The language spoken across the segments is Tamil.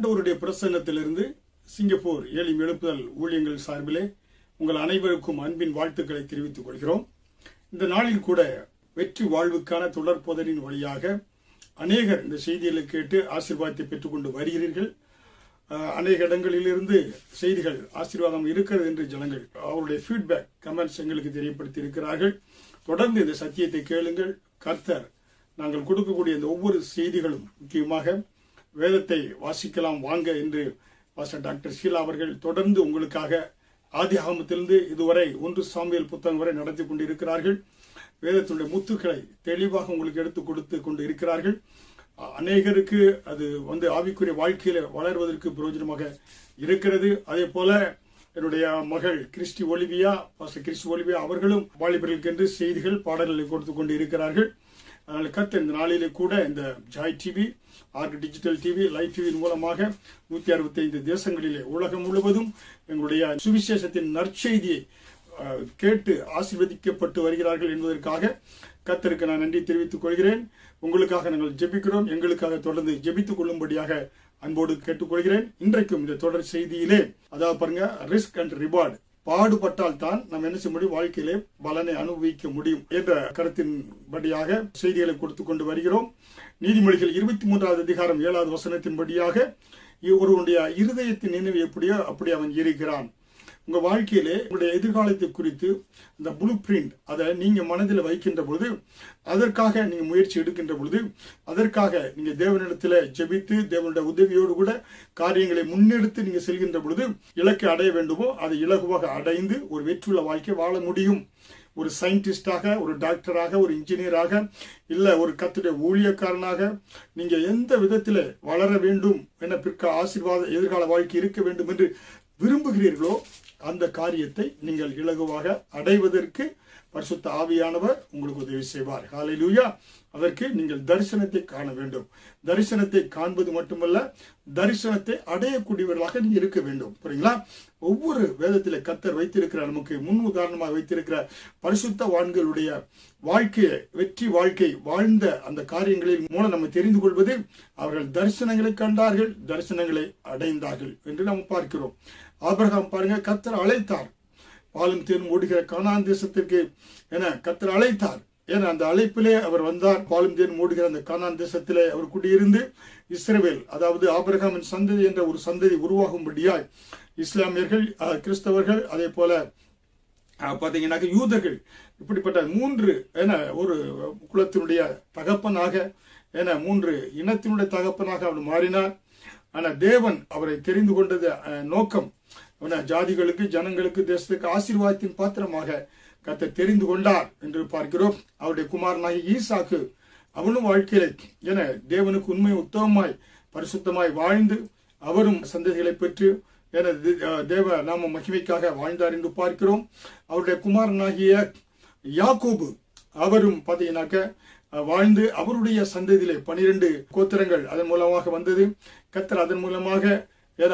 ஆண்டவருடைய பிரசன்னத்திலிருந்து சிங்கப்பூர் ஏலிம் எழுப்புதல் ஊழியங்கள் சார்பிலே உங்கள் அனைவருக்கும் அன்பின் வாழ்த்துக்களை தெரிவித்துக் கொள்கிறோம். இந்த நாளில் கூட வெற்றி வாழ்வுக்கான தொடர்போதலின் வழியாக அநேகர் இந்த செய்திகளை கேட்டு ஆசீர்வாதத்தை பெற்றுக்கொண்டு வருகிறீர்கள். அநேக இடங்களிலிருந்து செய்திகள் ஆசீர்வாதம் இருக்கிறது என்று ஜனங்கள் அவருடைய ஃபீட்பேக் கமெண்ட்ஸ் எங்களுக்கு தெரியப்படுத்தி இருக்கிறார்கள். தொடர்ந்து இந்த சத்தியத்தை கேளுங்கள். கர்த்தர் நாங்கள் கொடுக்கக்கூடிய இந்த ஒவ்வொரு செய்திகளும் முக்கியமாக வேதத்தை வாசிக்கலாம் வாங்க என்று பாஸ்டர் டாக்டர் ஷீலா அவர்கள் தொடர்ந்து உங்களுக்காக ஆதி ஆகமத்திலிருந்து இதுவரை 1 சாமுவேல் புத்தகம் வரை நடத்தி கொண்டிருக்கிறார்கள். வேதத்தினுடைய முத்துக்களை தெளிவாக உங்களுக்கு எடுத்து கொடுத்து கொண்டு இருக்கிறார்கள். அநேகருக்கு அது ஆவிக்குரிய வாழ்க்கையில வளர்வதற்கு பிரயோஜனமாக இருக்கிறது. அதே போல என்னுடைய மகள் Christy Olivia, pastor Christy Olivia அவர்களும் வாலிபர்களுக்கு என்று செய்திகள் பாடல்களை கொடுத்து கொண்டு இருக்கிறார்கள். அதனால கர்த்தர் இந்த நாளிலே கூட இந்த Joy TV, Ark digital TV, live டிவியின் மூலமாக 165 தேசங்களிலே உலகம் முழுவதும் எங்களுடைய சுவிசேஷத்தின் நற்செய்தியை கேட்டு ஆசீர்வதிக்கப்பட்டு வருகிறார்கள் என்பதற்காக கர்த்தருக்கு நான் நன்றி தெரிவித்துக் கொள்கிறேன். உங்களுக்காக நாங்கள் ஜெபிக்கிறோம். எங்களுக்காக தொடர்ந்து ஜெபித்துக் கொள்ளும்படியாக அன்போடு கேட்டுக்கொள்கிறேன். இன்றைக்கும் இந்த தொடர் செய்தியிலே அதாவது பாருங்க, ரிஸ்க் அண்ட் ரிவார்டு, பாடுபட்டால் தான் நம்ம என்ன செய்ய முடியும், வாழ்க்கையிலே பலனை அனுபவிக்க முடியும் என்ற கருத்தின்படியாக செய்திகளை கொடுத்து கொண்டு வருகிறோம். நீதிமொழிகள் 23வது அதிகாரம் 7வது வசனத்தின்படியாக ஒருவனுடைய இருதயத்தின் நினைவு எப்படியோ அப்படி அவன் இருக்கிறான். உங்க வாழ்க்கையிலே உங்களுடைய எதிர்காலத்தை குறித்து இந்த ப்ளூ பிரிண்ட் அதை நீங்க மனதில் வைக்கின்ற பொழுது, அதற்காக நீங்க முயற்சி எடுக்கின்ற பொழுது, அதற்காக நீங்க தேவனிடத்துல ஜெபித்து தேவனுடைய உதவியோடு கூட காரியங்களை முன்னெடுத்து நீங்க செல்கின்ற பொழுது இலக்கை அடைய வேண்டுமோ அதை இலகுவாக அடைந்து ஒரு வெற்றியுள்ள வாழ்க்கை வாழ முடியும். ஒரு சயின்டிஸ்டாக, ஒரு டாக்டராக, ஒரு இன்ஜினியராக, இல்ல ஒரு கர்த்தருடைய ஊழியக்காரனாக நீங்க எந்த விதத்தில வளர வேண்டும் என ஆசீர்வாத எதிர்கால வாழ்க்கை இருக்க வேண்டும் என்று விரும்புகிறீர்களோ அந்த காரியத்தை நீங்கள் இலகுவாக அடைவதற்கு பரிசுத்த ஆவியானவர் உங்களுக்கு உதவி செய்வார். ஹல்லேலூயா. அதற்கு நீங்கள் தரிசனத்தை காண வேண்டும். தரிசனத்தை காண்பது மட்டுமல்ல, தரிசனத்தை அடையக்கூடியவர்களாக நீங்க இருக்க வேண்டும். புரியுங்களா? ஒவ்வொரு வேதத்திலே கர்த்தர் வைத்திருக்கிற, நமக்கு முன் உதாரணமாக வைத்திருக்கிற பரிசுத்தவான்களுடைய வாழ்க்கையை, வெற்றி வாழ்க்கை வாழ்ந்த அந்த காரியங்களின் மூலம் நம்ம தெரிந்து கொள்வது, அவர்கள் தரிசனங்களை கண்டார்கள், தரிசனங்களை அடைந்தார்கள் என்று நாம் பார்க்கிறோம். ஆபிரகாம் பாருங்க, கர்த்தர் அழைத்தார். பாலும் தேனும் ஓடுகிற கானான் தேசத்திற்கு என கர்த்தர் அழைத்தார். ஏன்னா அந்த அழைப்பிலே அவர் வந்தார். பாலும் தேனும் ஓடுகிற அந்த கானான் தேசத்திலே அவர் குடியிருந்து இஸ்ரவேல், அதாவது ஆபிரகாமின் சந்ததி என்ற ஒரு சந்ததி உருவாகும்படியாய் இஸ்லாமியர்கள், கிறிஸ்தவர்கள், அதே போல பாத்தீங்கன்னாக்க யூதர்கள், இப்படிப்பட்ட 3 ஒரு குலத்தினுடைய தகப்பனாக 3 இனத்தினுடைய தகப்பனாக அவர் மாறினார். ஆனா தேவன் அவரை தெரிந்து கொண்டது நோக்கம் ஜாதிகளுக்கு, ஜனங்களுக்கு, தேசத்துக்கு ஆசீர்வாதத்தின் பாத்திரமாக கர்த்தர் தெரிந்து கொண்டார் என்று பார்க்கிறோம். அவருடைய குமாரனாகி ஈசாக்கு, அவனும் வாழ்க்கையில தேவனுக்கு உண்மை உத்தமமாய் பரிசுத்தமாய் வாழ்ந்து அவரும் சந்ததிகளை பெற்று தேவ நாம மகிமைக்காக வாழ்ந்தார் என்று பார்க்கிறோம். அவருடைய குமாரனாகிய யாக்கோபு, அவரும் பாத்தீங்கன்னாக்க வாழ்ந்து அவருடைய சந்ததியிலே 12 கோத்திரங்கள் அதன் மூலமாக வந்தது. கர்த்தர் அதன் மூலமாக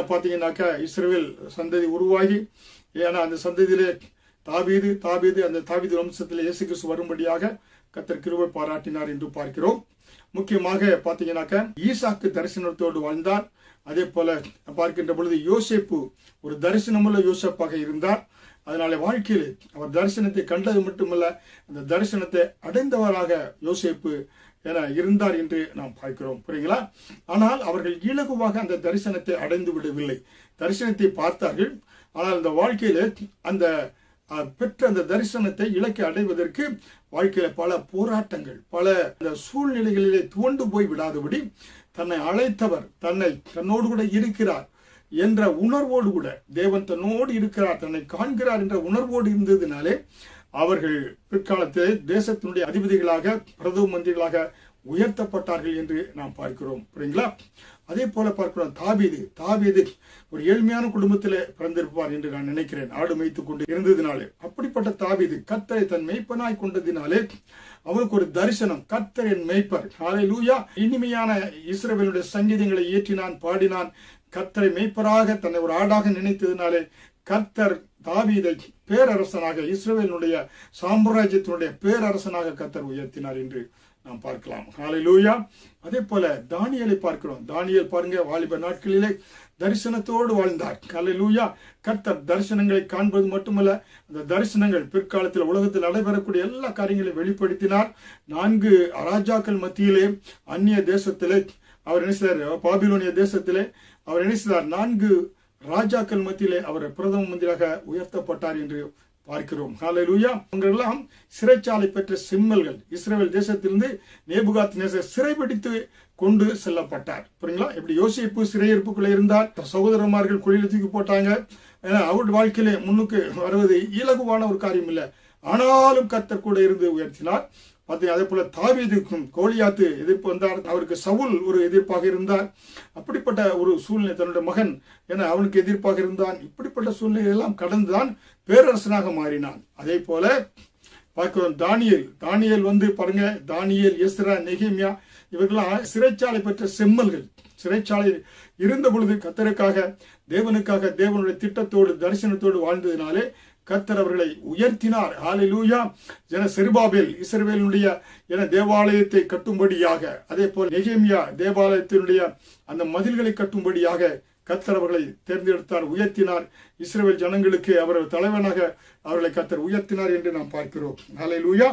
பாத்தீங்கன்னாக்கா இஸ்ரவேல் சந்ததி உருவாகி, அந்த சந்ததியிலே தாவீது அந்த தாவீது வம்சத்திலே இயேசு கிறிஸ்து வரும்படியாக கர்த்தர் கிருபை பாராட்டினார் என்று பார்க்கிறோம். முக்கியமாக பாத்தீங்கன்னாக்கா ஈசாக்கு தரிசனத்தோடு வாழ்ந்தார். அதே போல பார்க்கின்ற பொழுது யோசேப்பு ஒரு தரிசனமுள்ள யோசேப்பாக இருந்தார். அதனால வாழ்க்கையில் அவர் தரிசனத்தை கண்டது மட்டுமல்ல, அந்த தரிசனத்தை அடைந்தவராக யோசேப்பு இருந்தார் என்று நாம் பார்க்கிறோம். புரியுங்களா? ஆனால் அவர்கள் இலகுவாக அந்த தரிசனத்தை அடைந்து விடவில்லை. தரிசனத்தை பார்த்தார்கள். ஆனால் அந்த வாழ்க்கையில அந்த பெற்ற அந்த தரிசனத்தை இலக்கை அடைவதற்கு வாழ்க்கையில பல போராட்டங்கள், பல சூழ்நிலைகளிலே துவண்டு போய் விடாதபடி தன்னை அழைத்தவர் தன்னோடு கூட இருக்கிறார் என்ற உணர்வோடு கூட, தேவன் தன்னோடு இருக்கிறார், தன்னை காண்கிறார் என்ற உணர்வோடு இருந்ததினாலே அவர்கள் பிற்காலத்தில் தேசத்தினுடைய அதிபதிகளாக, பிரதம மந்திரிகளாக உயர்த்தப்பட்டார்கள் என்று நாம் பார்க்கிறோம். புரியுங்களா? அதே போல பார்க்கிறோம் தாவீது ஒரு ஏழ்மையான குடும்பத்தில் பிறந்திருப்பார் என்று நான் நினைக்கிறேன். ஆடு மேய்த்துக் கொண்டு இருந்ததினாலே அப்படிப்பட்ட தாவீது கர்த்தரை தன் மேய்ப்பனாய் கொண்டதினாலே அவனுக்கு ஒரு தரிசனம், கர்த்தர் என் மேய்ப்பர், ஹல்லேலூயா, இனிமையான இஸ்ரவேலுடைய சங்கீதங்களை இயற்றினான், பாடினான். கர்த்தரை மேய்ப்பராக தன்னை ஒரு ஆடாக நினைத்ததினாலே கர்த்தர் தாவீதை பேரரசனாக, இஸ்ரவேலுடைய சாம்ராஜ்யத்தினுடைய பேரரசனாக கர்த்தர் உயர்த்தினார் என்று நாம் பார்க்கலாம். ஹல்லேலூயா. அதே போல தானியேலை பார்க்கிறோம். தானியேல் பாருங்க, வாலிப நாட்களிலே தரிசனத்தோடு வாழ்ந்தார். ஹல்லேலூயா. கர்த்தர் தரிசனங்களை காண்பது மட்டுமல்ல, அந்த தரிசனங்கள் பிற்காலத்தில் உலகத்தில் நடைபெறக்கூடிய எல்லா காரியங்களையும் வெளிப்படுத்தினார். 4 ராஜாக்கள் மத்தியிலே, அந்நிய தேசத்திலே அவர் என்ன செய்தார்? பாபிலோனிய தேசத்திலே அவர் என்ன செய்தார்? 4 ராஜாக்கள் மத்தியிலே அவர் பிரதம மந்திரியாக உயர்த்தப்பட்டார் என்று பார்க்கிறோம். ஹல்லேலூயா. அவங்களெல்லாம் சிறைச்சாலை பெற்ற செம்மல்கள். இஸ்ரவேல் தேசத்திலிருந்து நேபுகாத்நேசர் சிறைபிடித்து கொண்டு செல்லப்பட்டார். புரியுங்களா? எப்படி யோசேப்பு சிறையிருப்புக்குள்ள இருந்தார், சகோதரமார்கள் குழியில் தூக்கி போட்டாங்க. அவருடைய வாழ்க்கையிலே முன்னுக்கு வருவது இலகுவான ஒரு காரியம் இல்லை. ஆனாலும் கர்த்தர் கூட இருந்து உயர்த்தினார். அதே போல தாவீதுக்கும் கோலியாத்து எதிர்ப்பு வந்தார். அவருக்கு சவுல் ஒரு எதிர்ப்பாக இருந்தார். அப்படிப்பட்ட ஒரு சூழ்நிலை, தன்னுடைய மகன் என அவனுக்கு எதிர்ப்பாக இருந்தான். இப்படிப்பட்ட சூழ்நிலை எல்லாம் கடந்துதான் பேரரசனாக மாறினான். அதே போல பார்க்கிறோம் தானியேல் வந்து பாருங்க, தானியேல், எஸ்ரா, நெகேமியா இவர்களாம் சிறைச்சாலை பெற்ற செம்மல்கள். சிறைச்சாலை இருந்த பொழுது கர்த்தருக்காக, தேவனுக்காக, தேவனுடைய திட்டத்தோடு தரிசனத்தோடு வாழ்ந்ததினாலே கர்த்தர் அவர்களை உயர்த்தினார். ஹல்லேலூயா. செருபாபேல் இஸ்ரவேலுடைய தேவாலயத்தை கட்டும்படியாக, அதே போல் நெகேமியா தேவாலயத்தினுடைய அந்த மதில்களை கட்டும்படியாக கர்த்தர் அவர்களை தேர்ந்தெடுத்தார், உயர்த்தினார். இஸ்ரவேல் ஜனங்களுக்கு அவர் தலைவனாக அவர்களை கர்த்தர் உயர்த்தினார் என்று நாம் பார்க்கிறோம். ஹல்லேலூயா.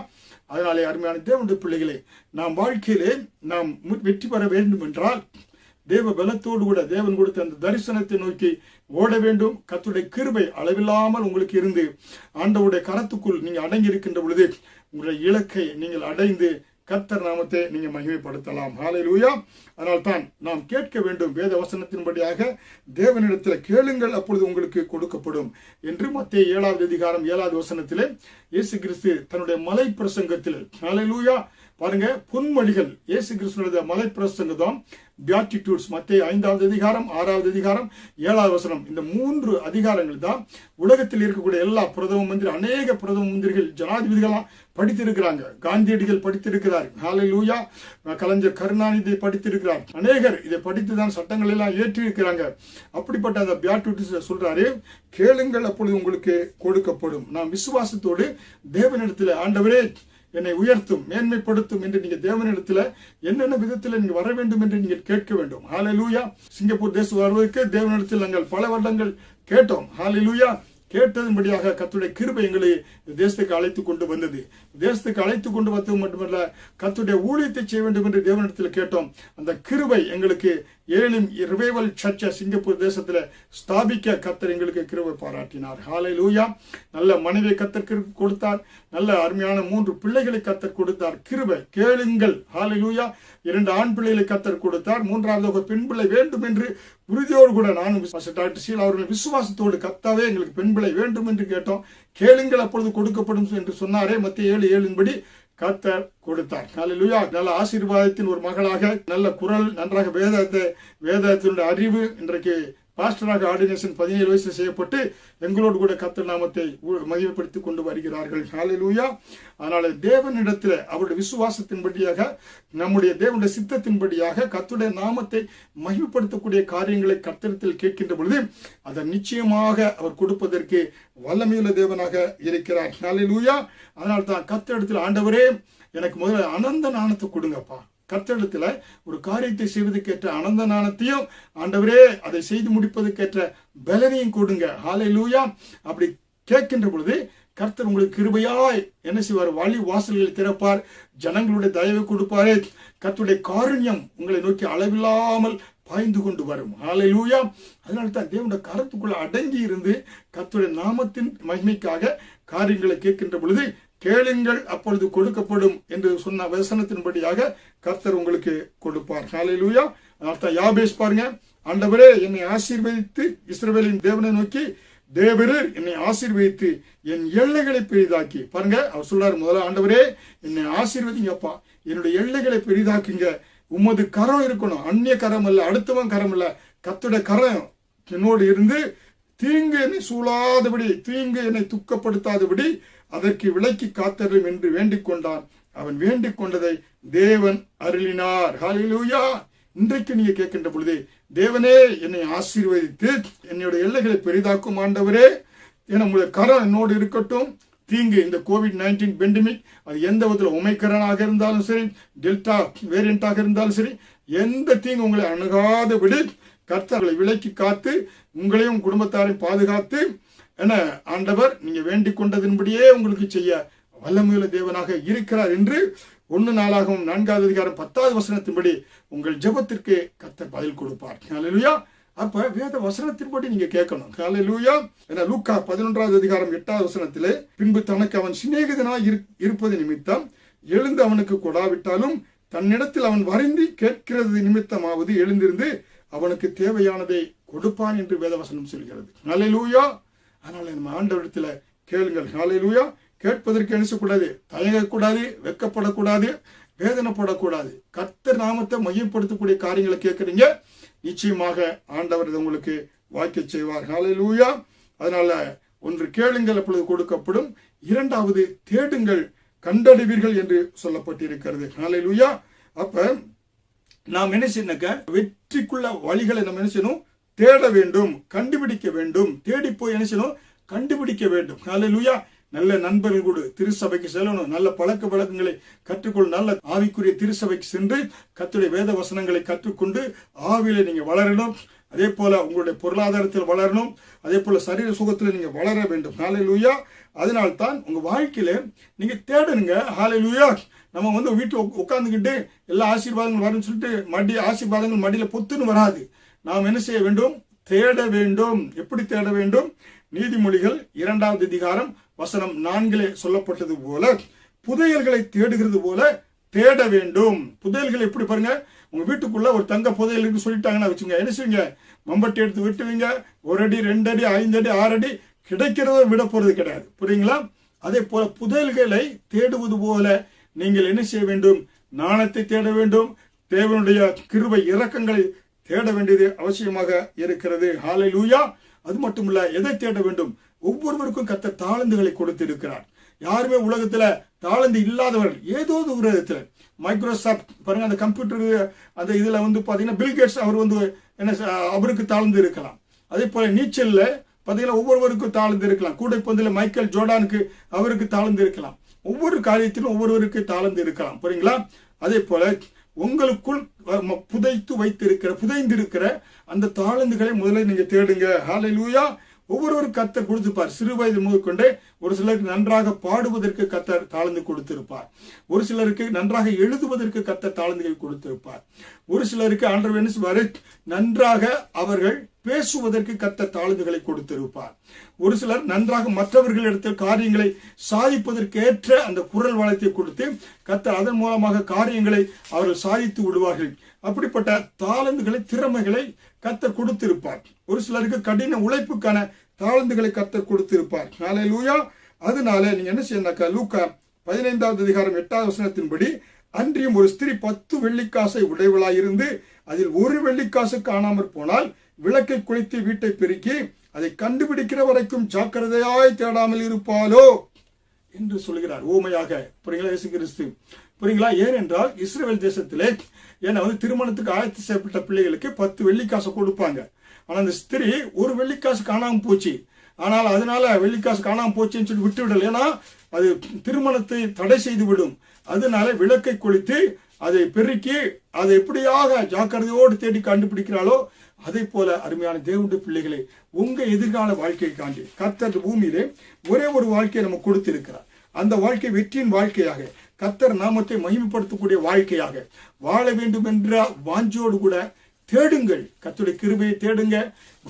அதனாலே அருமையான தேவனுடைய பிள்ளைகளே, நாம் வாழ்க்கையிலே நாம் வெற்றி பெற வேண்டும் என்றால் தேவ பலத்தோடு கூட தேவன் கொடுத்த அந்த தரிசனத்தை நோக்கி ஓட வேண்டும். கர்த்தருடைய கிருபை அளவில்லாமல் உங்களுக்கு இருந்து ஆண்டவருடைய கரத்துக்குள் நீங்க அடங்கி இருக்கின்ற பொழுது உங்களுடைய இலக்கை நீங்கள் அடைந்து கர்த்தர் நாமத்தை நீங்க மகிமைப்படுத்தலாம். ஹல்லேலூயா. அதனால் தான் நாம் கேட்க வேண்டும். வேத வசனத்தின்படியாக தேவனிடத்தில் கேளுங்கள், அப்பொழுது உங்களுக்கு கொடுக்கப்படும் என்று மத்தேயு 7வது அதிகாரம் 7வது வசனத்திலே இயேசு கிறிஸ்து தன்னுடைய மலை பிரசங்கத்தில், ஹல்லேலூயா, பாருங்க, பொன்மொழிகள், இயேசு கிறிஸ்துவினுடைய மலை பிரசங்கம் பியாட்டிடியூட்ஸ், மத்தேயு 5வது அதிகாரம் 6வது அதிகாரம் 7வது வசனம். இந்த 3 அதிகாரங்கள் தான் உலகத்தில் இருக்கக்கூடிய எல்லா பிரதம மந்திரி, அநேக பிரதம மந்திரிகள், ஜனாதிபதிகளாம் படித்திருக்கிறாங்க. காந்தியடிகள் படித்திருக்கிறார். ஹல்லேலூயா. கலைஞர் கருணாநிதி படித்திருக்கிறார். அநேகர் இதை படித்துதான் சட்டங்கள் எல்லாம் ஏற்றி இருக்கிறாங்க. அப்படிப்பட்ட அந்த பியாட்டிடியூட்ஸ் சொல்றாரு, கேளுங்கள் அப்பொழுது உங்களுக்கு கொடுக்கப்படும். நாம் விசுவாசத்தோடு தேவனிடத்தில், ஆண்டவரே என்னை உயர்த்தும், மேன்மைப்படுத்தும் என்று நீங்க தேவனிடத்துல என்னென்ன விதத்துல நீங்க வர வேண்டும் என்று நீங்க கேட்க வேண்டும். ஹல்லேலூயா. சிங்கப்பூர் தேசம் வருவதற்கு தேவனிடத்தில் நாங்கள் பல வருடங்கள் கேட்டோம். ஹல்லேலூயா. கேட்டதன்படியாக கர்த்தருடைய கிருபை எங்களை தேசத்துக்கு அழைத்து கொண்டு வந்தது. தேசத்துக்கு அழைத்து கொண்டு வந்தது மட்டுமல்ல, கர்த்தருடைய ஊழியத்தை செய்ய வேண்டும் என்று தேவனிடத்தில் கேட்டோம். அந்த கிருபை எங்களுக்கு ஏலிம் ரிவைவல் சர்ச்சை சிங்கப்பூர் தேசத்துல ஸ்தாபிக்க கர்த்தர் எங்களுக்கு கிருபை பாராட்டினார். ஹல்லேலூயா. நல்ல மனைவியை கர்த்தர் கொடுத்தார். நல்ல அருமையான 3 பிள்ளைகளை கர்த்தர் கொடுத்தார். கிருபை கேளுங்கள். ஹல்லேலூயா. 2 ஆண் பிள்ளைகளை கர்த்தர் கொடுத்தார். 3வது ஒரு பெண் பிள்ளை வேண்டும் என்று உறுதியோடு கூட நானும் டாக்டர் ஷீலா அவர்கள் விசுவாசத்தோடு கர்த்தாவே எங்களுக்கு பெண் பிள்ளை வேண்டும் என்று கேட்டோம். கேளுங்கள் அப்பொழுது கொடுக்கப்படும் என்று சொன்னாரே. மத்தேயு 7:7 கர்த்தர் கொடுத்தார். ஹல்லேலூயா. நல்ல ஆசீர்வாதத்தின் ஒரு மகளாக, நல்ல குரல், நன்றாக வேதத்தினுடைய அறிவு, இன்றைக்கு பாஸ்டராக ஆர்டினேஷன் 17 வயசு செய்யப்பட்டு எங்களோடு கூட கர்த்தர் நாமத்தை மகிமைப்படுத்திக் கொண்டு வருகிறார்கள். ஹல்லேலூயா. அதனால தேவனிடத்தில் அவருடைய விசுவாசத்தின்படியாக, நம்முடைய தேவனுடைய சித்தத்தின்படியாக கர்த்தருடைய நாமத்தை மகிமைப்படுத்தக்கூடிய காரியங்களை கர்த்தரிடத்தில் கேட்கின்ற பொழுது அதை நிச்சயமாக அவர் கொடுப்பதற்கு வல்லமையுள்ள தேவனாக இருக்கிறார். ஹல்லேலூயா. அதனால தான் கர்த்தரிடத்தில், ஆண்டவரே எனக்கு முதல்ல அனந்த ஞானத்தை கொடுங்கப்பா. கர்த்தரிடத்துல ஒரு காரியத்தை செய்வதற்கேற்ற அனந்த ஞானத்தையும், ஆண்டவரே அதை செய்து முடிப்பதற்கேற்ற பலனையும் கொடுங்க. ஹல்லேலூயா. அப்படி கேட்கின்ற பொழுது கர்த்தர் உங்களுக்கு கிருபையாய் என்ன செய்வார்? வழி வாசல்களை திறப்பார். ஜனங்களுடைய தயவை கொடுப்பாரு. கர்த்தருடைய காருண்யம் உங்களை நோக்கி அளவில்லாமல் பாய்ந்து கொண்டு வரும். ஹல்லேலூயா. அதனால தான் தேவனுடைய கரத்துக்குள்ள அடங்கி இருந்து கர்த்தருடைய நாமத்தின் மகிமைக்காக காரியங்களை கேட்கின்ற பொழுது கேளுங்கள் அப்பொழுது கொடுக்கப்படும் என்று சொன்ன வசனத்தின்படியாக கர்த்தர் உங்களுக்கு கொடுப்பார். ஹல்லேலூயா. அர்த்தம் யாபேஸ் பாருங்க, ஆண்டவரே என்னை ஆசீர்வதித்து, இஸ்ரவேலின் தேவனை நோக்கி, தேவரே என்னை ஆசீர்வதித்து என் எல்லைகளை பெரிதாக்கி. பாருங்க, அவர் சொல்றாரு, முதல்ல ஆண்டவரே என்னை ஆசீர்வதிங்கப்பா, என்னுடைய எல்லைகளை பெரிதாக்குங்க. உமது கரம் இருக்கணும், அந்நிய கரம் அல்ல, அடுத்தவன் கரம் அல்ல, கர்த்தருடைய கரம் என்னோடு இருந்து தீங்கு என்னை சூழாதபடி, தீங்கு என்னை துக்கப்படுத்தாதபடி அதற்கு விலக்கி காத்தரும் என்று வேண்டிக் கொண்டான். அவன் வேண்டிக் கொண்டதை தேவன் அருளினார். ஹல்லேலூயா. இன்றைக்கு நீங்க கேட்கின்ற பொழுது, தேவனே என்னை ஆசீர்வதித்து என்னுடைய எல்லைகளை பெரிதாக்கும், ஆண்டவரே நம்முடைய கரம் என்னோடு இருக்கட்டும், தீங்கு, இந்த COVID-19 பெண்டமிக், அது எந்த விதத்தில் ஒமைக்ரானாக இருந்தாலும் சரி, டெல்டா வேரியண்டாக இருந்தாலும் சரி, எந்த தீங்கு உங்களை அணுகாதபடி கர்த்தர்களை விலக்கி காத்து உங்களையும் குடும்பத்தாரையும் பாதுகாத்து என ஆண்டவர் நீங்க வேண்டிக் கொண்டதின்படியே உங்களுக்கு செய்ய வல்லமையுள்ள தேவனாக இருக்கிறார் என்று 1 நாளாகவும் 4வது அதிகாரம் 10வது வசனத்தின்படி உங்கள் ஜெபத்திற்கு கர்த்தர் பதில் கொடுப்பார். ஹல்லேலூயா. அப்ப வேத வசனத்தின்படி நீங்க கேட்கணும். ஹல்லேலூயா. என லூக்கா 11வது அதிகாரம் 8வது வசனத்திலே, பின்பு தனக்கு அவன் சிநேகிதனாய் இருப்பது நிமித்தம் எழுந்து அவனுக்கு கொடாவிட்டாலும் தன்னிடத்தில் அவன் வருந்தி கேட்கிறது நிமித்தமாவது எழுந்திருந்து அவனுக்கு தேவையானதை கொடுப்பான் என்று வேதவசனம் சொல்கிறது. ஹல்லேலூயா. அதனால நம்ம ஆண்டவரிடத்துல கேளுங்கள். ஹல்லேலூயா. கேட்பதற்கு என்ன செய்யக்கூடாது? தயங்கக்கூடாது, வெட்கப்படக்கூடாது, வேதனைப்படக்கூடாது. கர்த்தர் நாமத்தை மையப்படுத்தக்கூடிய காரியங்களை கேட்கறீங்க, நிச்சயமாக ஆண்டவர் உங்களுக்கு வாய்க்க செய்வார். ஹல்லேலூயா. அதனால ஒன்று கேளுங்கள், அப்பொழுது கொடுக்கப்படும். 2வது தேடுங்கள், கண்டடைவீர்கள் என்று சொல்லப்பட்டிருக்கிறது. ஹல்லேலூயா. அப்ப நாம் என்ன செய்யணும்னாக்க, வெற்றிக்குள்ள வழிகளை நம்ம என்ன செய்யணும்? தேட வேண்டும், கண்டுபிடிக்க வேண்டும். தேடி போய் என்ன செய்யணும்? கண்டுபிடிக்க வேண்டும். ஹல்லேலூயா. நல்ல நண்பர்கள் கூட திருச்சபைக்கு செல்லணும், நல்ல பழக்க வழக்கங்களை கற்றுக்கொள்ள, நல்ல ஆவிக்குரிய திருச்சபைக்கு சென்று கர்த்தருடைய வேத வசனங்களை கற்றுக்கொண்டு ஆவியில நீங்க வளரணும். அதே போல உங்களுடைய பொருளாதாரத்தில் வளரணும், அதே போல சரீர சுகத்தில் நீங்க வளர வேண்டும். ஹல்லேலூயா. அதனால்தான் உங்க வாழ்க்கையில நீங்க தேடணுங்க. ஹல்லேலூயா. நம்ம வீட்டுல உட்கார்ந்துக்கிட்டு எல்லா ஆசீர்வாதங்கள் வரும்னு சொல்லிட்டு ஆசீர்வாதங்கள் மடியில பொத்துன்னு வராது. நாம் என்ன செய்ய வேண்டும்? தேட வேண்டும். எப்படி தேட வேண்டும்? நீதிமொழிகள் 2வது அதிகாரம் வசனம் 4 சொல்லப்பட்டது போல, புதையல்களை தேடுகிறது போல தேட வேண்டும். புதையல்கள் எப்படி பாருங்க, உங்க வீட்டுக்குள்ள ஒரு தங்க புதையல் இருக்கு சொல்லிட்டாங்கன்னா வச்சுங்க, என்ன செய்வீங்க? மம்பட்டி எடுத்து விட்டுவீங்க. 1 அடி 2 அடி 5 அடி 6 அடி கிடைக்கிறத விட போறது கிடையாது. புரியுங்களா? அதே போல புதையல்களை தேடுவது போல நீங்கள் என்ன செய்ய வேண்டும்? ஞானத்தை தேட வேண்டும். தேவனுடைய கிருபை இரக்கங்களை தேட வேண்டியது அவசியமாக இருக்கிறது. ஹல்லேலூயா. அது மட்டுமல்ல, எதை தேட வேண்டும்? ஒவ்வொருவருக்கும் கர்த்தர் தாளந்துகளை கொடுத்திருக்கிறார். யாருமே உலகத்துல தாளந்து இல்லாதவர்கள் ஏதோ ஒரு விதத்துல. மைக்ரோசாப்ட் பாருங்க, அந்த கம்ப்யூட்டர் அந்த இதுல பாத்தீங்கன்னா பில்கேட்ஸ் அவர் என்ன அவருக்கு தாளந்து இருக்கலாம். அதே போல நீச்சல்ல பாத்தீங்கன்னா ஒவ்வொருவருக்கும் தாளந்து இருக்கலாம். கூடைப்பந்தில மைக்கேல் ஜோர்டானுக்கு அவருக்கு தாளந்து இருக்கலாம். ஒவ்வொரு காரியத்திலும் ஒவ்வொருவருக்கு தாளந்து இருக்கலாம். புரியுங்களா? அதே போல உங்களுக்குள் புதைந்திருக்கிற அந்த தாளந்துகளை முதல்ல நீங்க தேடுங்க. ஹல்லேலூயா. ஒவ்வொருவரும் கர்த்தர் கொடுத்திருப்பார். சிறு வயது முதற்கொண்டே ஒரு சிலருக்கு நன்றாக பாடுவதற்கு கர்த்தர் தாளந்து கொடுத்திருப்பார். ஒரு சிலருக்கு நன்றாக எழுதுவதற்கு கர்த்தர் தாளந்துகள் கொடுத்திருப்பார். ஒரு சிலருக்கு ஆண்டவர் என்ன செய்வார்? நன்றாக அவர்கள் பேசுவதற்கு கர்த்தர் தாளந்துகளை கொடுத்திருப்பார். ஒரு சிலர் நன்றாக மற்றவர்களிடத்தில் காரியங்களை சாதிப்பதற்கு ஏற்ற அந்த குரல் வளத்தை கொடுத்து கர்த்தர் அதன் மூலமாக காரியங்களை அவர்கள் சாதித்து விடுவார்கள். அப்படிப்பட்ட தாளந்துகளை, திறமைகளை கர்த்தர் கொடுத்திருப்பார். ஒரு சிலருக்கு கடின உழைப்புக்கான தாளந்துகளை கர்த்தர் கொடுத்திருப்பார். ஹல்லேலூயா. அதனால நீங்க என்ன செய்யணும்னாக்கா, லூக்கா 15வது அதிகாரம் 8வது வசனத்தின்படி, அன்றியும் ஒரு ஸ்திரீ 10 வெள்ளிக்காசை உடையவளாயிருந்து அதில் 1 வெள்ளிக்காசு காணாமற் போனால் விளக்கை குளித்து வீட்டை பெருக்கி அதை கண்டுபிடிக்கிற வரைக்கும் ஜாக்கிரதையாய் தேடாமல் இருப்பாளோ என்று சொல்கிறார் ஊமையாக. புரியுங்களா? இயேசு கிறிஸ்து. புரியுங்களா? ஏனென்றால் இஸ்ரவேல் தேசத்திலே திருமணத்துக்கு ஆயத்து செய்யப்பட்ட பிள்ளைகளுக்கு 10 வெள்ளிக்காசை கொடுப்பாங்க. ஆனா அந்த ஸ்திரீ 1 வெள்ளிக்காசு காணாம போச்சு. ஆனால் அதனால வெள்ளிக்காசு காணாம போச்சுன்னு சொல்லி விட்டு விடல. ஏன்னா அது திருமணத்தை தடை செய்து விடும். அதனால விளக்கை கொளுத்தி அதை பெருக்கி அதை எப்படியாக ஜாக்கிரதையோடு தேடி கண்டுபிடிக்கிறாளோ, அதே போல அருமையான தேவனுடைய பிள்ளைகளை, உங்க எதிர்கால வாழ்க்கையை காண்டி கர்த்தர் பூமியிலே ஒரே ஒரு வாழ்க்கையை நம்ம கொடுத்திருக்கிறார். அந்த வாழ்க்கை வெற்றியின் வாழ்க்கையாக, கர்த்தர் நாமத்தை மகிமைப்படுத்தக்கூடிய வாழ்க்கையாக வாழ வேண்டும் என்ற வாஞ்சோடு கூட தேடுங்கள். கர்த்தருடைய கிருபையை தேடுங்க,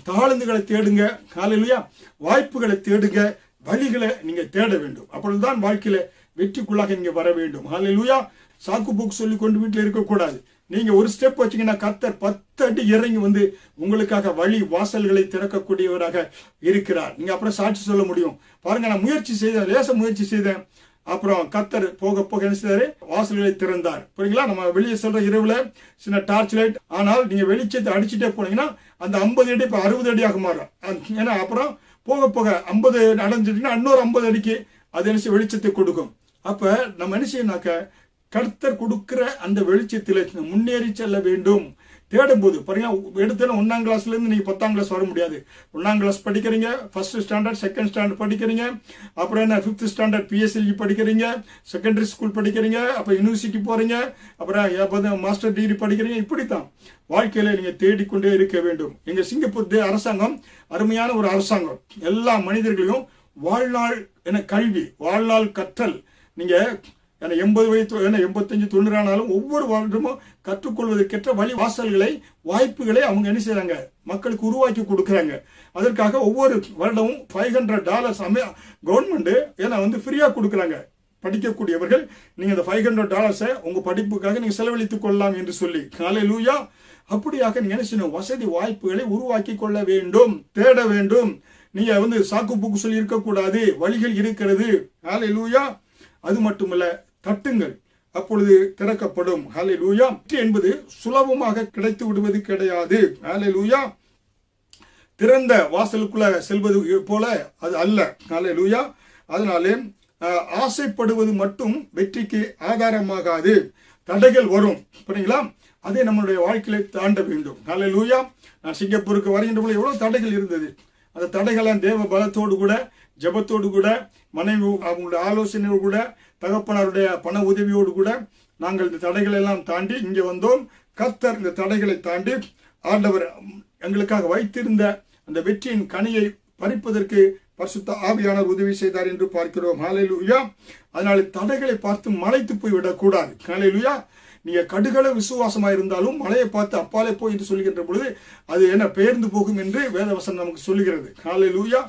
தாளந்துகளை தேடுங்க. ஹல்லேலூயா. வாய்ப்புகளை தேடுங்க, வழிகளை நீங்க தேட வேண்டும். அப்பொழுதுதான் வாழ்க்கையில வெற்றிக்குள்ளாக நீங்க வர வேண்டும். ஹல்லேலூயா. சாக்கு போக்கு சொல்லி கொண்டு வீட்டில் இருக்கக்கூடாது. நீங்க ஒரு ஸ்டெப் வச்சீங்கன்னா கர்த்தர் 10 அடி இறங்கி உங்களுக்காக வழி வாசல்களை திறக்கக்கூடியவராக இருக்கிறார். நீங்க அப்புறம் சாட்சி சொல்ல முடியும். பாருங்க, நான் முயற்சி செய்தேன், லேச முயற்சி செய்தேன், அப்புறம் கர்த்தர் போக போக என்ன செய்தாரு? வாசல்களை திறந்தார். புரியுங்களா? நம்ம வெளியே சொல்ற இரவுல சின்ன டார்ச் லைட், ஆனால் நீங்க வெளிச்சத்தை அடிச்சுட்டே போனீங்கன்னா அந்த 50 அடி இப்ப 60 அடியாக மாறும். ஏன்னா அப்புறம் போக போக 50 அடைஞ்சிட்டீங்கன்னா இன்னொரு 50 அடிக்கு அது என்ன வெளிச்சத்தை கொடுக்கும். அப்ப நம்ம என்ன செய்யணும்னாக்க, கர்த்தர் கொடுக்கிற அந்த வெளிச்சத்தில் முன்னேறி செல்ல வேண்டும். தேடும் போது பாருங்க, எடுத்தேன்னா 1ஆம் கிளாஸ்ல இருந்து நீங்க 10ஆம் கிளாஸ் வர முடியாது. 1ஆம் கிளாஸ் படிக்கிறீங்க, ஃபர்ஸ்ட் ஸ்டாண்டர்ட், செகண்ட் ஸ்டாண்டர்ட் படிக்கிறீங்க, அப்புறம் என்ன 5th ஸ்டாண்டர்ட் PSLE படிக்கிறீங்க, செகண்டரி ஸ்கூல் படிக்கிறீங்க, அப்ப யூனிவர்சிட்டி போறீங்க, அப்புறம் மாஸ்டர் டிகிரி படிக்கிறீங்க. இப்படித்தான் வாழ்க்கையில நீங்க தேடிக்கொண்டே இருக்க வேண்டும். எங்க சிங்கப்பூர் அரசாங்கம் அருமையான ஒரு அரசாங்கம். எல்லா மனிதர்களையும் வாழ்நாள் என கல்வி, வாழ்நாள் கற்றல், நீங்க 80 வயது 85 90 ஆனாலும் ஒவ்வொரு வருடமும் கற்றுக்கொள்வதற்கேற்ற வழி வாசல்களை, வாய்ப்புகளை அவங்க என்ன செய்யறாங்க, மக்களுக்கு உருவாக்கி கொடுக்கறாங்க. அதற்காக ஒவ்வொரு வருடமும் $500 கவர்மெண்ட் ஏன்னா ஃப்ரீயா கொடுக்கறாங்க. படிக்கக்கூடியவர்கள் நீங்க இந்த $500 உங்க படிப்புக்காக நீங்க செலவழித்துக் கொள்ளலாம் என்று சொல்லி. ஹல்லேலூயா. அப்படியாக நீங்க என்ன செய்யணும், வசதி வாய்ப்புகளை உருவாக்கி கொள்ள வேண்டும், தேட வேண்டும். நீங்க சாக்கு பூக்கு சொல்லி இருக்கக்கூடாது, வழிகள் இருக்கிறது. ஹல்லேலூயா. அது மட்டுமல்ல, தட்டுங்கள், அப்பொழுது திறக்கப்படும். ஹல்லேலூயா. என்பது சுலபமாக கிடைத்து விடுவது கிடையாது. ஹல்லேலூயா. திறந்த வாசலுக்குள்ள செல்வது போல அது அல்ல. ஹல்லேலூயா. அதனாலே ஆசைப்படுவது மட்டும் வெற்றிக்கு ஆதாரமாகாது. தடைகள் வரும், புரியுங்களா? அதை நம்மளுடைய வாழ்க்கையில தாண்ட வேண்டும். ஹல்லேலூயா. நான் சிங்கப்பூருக்கு வருகின்ற போது எவ்வளவு தடைகள் இருந்தது. அந்த தடைகளை தேவ பலத்தோடு கூட, ஜபத்தோடு கூட, மனைவி அவங்களுடைய ஆலோசனையோடு கூட, தகப்பனாருடைய பண உதவியோடு கூட நாங்கள் இந்த தடைகளை எல்லாம் தாண்டி இங்கே வந்தோம். கர்த்தர் இந்த தடைகளை தாண்டி ஆண்டவர் எங்களுக்காக வைத்திருந்த அந்த வெற்றியின் கனியை பறிப்பதற்கு பரிசுத்த ஆவியானவர் உதவி செய்தார் என்று பார்க்கிறோம். ஹல்லேலூயா. அதனால தடைகளை பார்த்து மலைத்து போய் விடக்கூடாது. ஹல்லேலூயா. நீங்க கடுகள விசுவாசமா இருந்தாலும் மலையை பார்த்து அப்பாலே போய் என்று சொல்லுகின்ற பொழுது அது என்ன பெயர்ந்து போகும் என்று வேதவசனம் நமக்கு சொல்லுகிறது. ஹல்லேலூயா.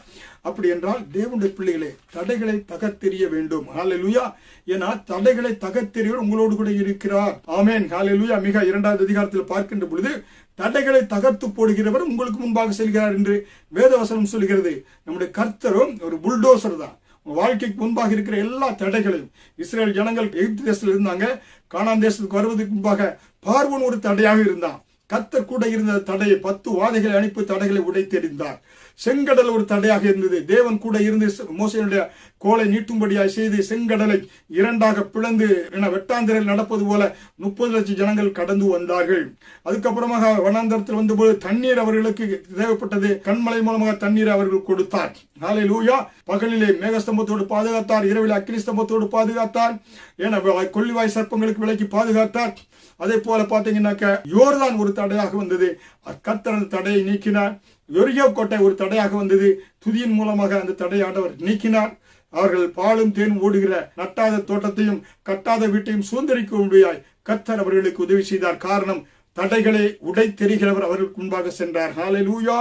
அப்படி என்றால் தேவனுடைய பிள்ளைகளே, தடைகளை தகர்த்தெறிய வேண்டும். ஹல்லேலூயா. ஏன்னா தடைகளை தகர்த்தெறியவர் உங்களோடு கூட இருக்கிறார். ஆமென். ஹல்லேலூயா. மிக 2வது அதிகாரத்தில் பார்க்கின்ற பொழுது தடைகளை தகர்த்து போடுகிறவர் உங்களுக்கு முன்பாக செல்கிறார் என்று வேதவசனம் சொல்கிறது. நம்முடைய கர்த்தரும் ஒரு புல்டோசர் தான். வாழ்க்கைக்கு முன்பாக இருக்கிற எல்லா தடைகளையும், இஸ்ரேல் ஜனங்கள் எகிப்து தேசத்தில் இருந்தாங்க, கானான் தேசத்துக்கு வருவதற்கு முன்பாக பார்வோன் ஒரு தடையாக இருந்தான். கர்த்தர் கூட இருந்த தடையை 10 வாதைகளை அனுப்பி தடைகளை உடைத்தெறிந்தார். செங்கடல் ஒரு தடையாக இருந்தது. தேவன் கூட இருந்து மோசேயுடைய கோலை நீட்டும்படியாய் செய்து செங்கடலை 2ஆக பிளந்து வெட்டாந்திரையில் நடப்பது போல 30 லட்சம் ஜனங்கள் கடந்து வந்தார்கள். அதுக்கப்புறமாக வனாந்தரத்தில் வந்தபோது தண்ணீர் அவர்களுக்கு தேவைப்பட்டது. கண்மலை மூலமாக தண்ணீர் அவர்கள் கொடுத்தார். ஹல்லேலூயா. பகலிலே மேகஸ்தம்பத்தோடு பாதுகாத்தார், இரவில் அக்கினி ஸ்தம்பத்தோடு பாதுகாத்தார். ஏன்னா கொள்ளிவாய் சர்ப்பங்களுக்கு விலக்கி பாதுகாத்தார். அதே போல பாத்தீங்கன்னாக்க யோர்தான் ஒரு தடையாக வந்தது. கர்த்தர் அந்த தடையை நீக்கினார். எரிகோ கோட்டை ஒரு தடையாக வந்தது. துதியின் மூலமாக அந்த தடையை ஆண்டவர் நீக்கினார். அவர்கள் பாலும் தேனும் ஓடுகிற நட்டாத தோட்டத்தையும் கட்டாத வீட்டையும் சுதந்திரிக்கும்படியாய் கர்த்தர் அவர்களுக்கு உதவி செய்தார். காரணம், தடைகளை உடைத்தெறிகிறவர் அவர்களுக்கு முன்பாக சென்றார். ஹல்லேலூயா.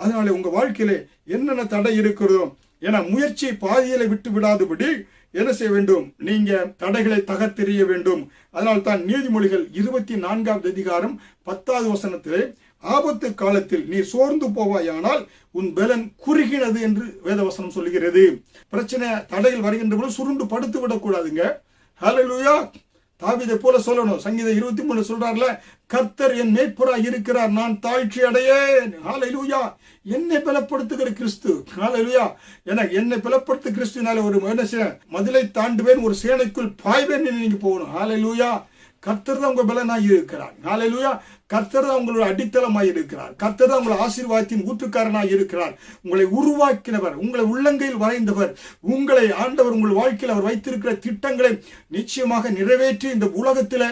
அதனால உங்க வாழ்க்கையில என்னென்ன தடை இருக்கிறதோ, ஏன்னா முயற்சியை பாதியில விட்டு விடாதபடி என்ன செய்ய வேண்டும், நீங்க தடைகளை தகர்த்தெறிய வேண்டும். அதனால் தான் நீதிமொழிகள் 24வது அதிகாரம் 10வது வசனத்திலே ஆபத்து காலத்தில் நீ சோர்ந்து போவாயானால் உன் பலன் குறுகினது என்று வேதவசனம் சொல்லுகிறது. பிரச்சனை தடைகள் வருகின்ற போது சுருண்டு படுத்து விடக்கூடாதுங்க. ஹல்லேலூயா. தாவீதை போல சொல்லணும். சங்கீதம் 23 சொல்றார்ல, கர்த்தர் என் மேய்ப்பராய் இருக்கிறார், நான் தாழ்ச்சி அடையேன். ஹல்லேலூயா. என்னை பலப்படுத்துகிற கிறிஸ்து. ஹல்லேலூயா. என்னை பலப்படுத்த கிறிஸ்துனால ஒரு மதிலை தாண்டுவேன், ஒரு சேனைக்குள் பாய்வேன் நீங்க போகணும். ஹல்லேலூயா. கர்த்தர் தான் உங்க பலனாய் இருக்கிறார். ஹல்லேலூயா. கர்த்தர் தான் உங்களுடைய அடித்தளமாய் இருக்கிறார். கர்த்தர் தான் உங்கள் ஆசீர்வாதத்தின் ஊற்றுக்காரனாய் இருக்கிறார். உங்களை உருவாக்கினவர், உங்களை உள்ளங்கையில் வரைந்தவர், உங்களை ஆண்டவர் உங்கள் வாழ்க்கையில் அவர் வைத்திருக்கிற திட்டங்களை நிச்சயமாக நிறைவேற்றி இந்த உலகத்தில்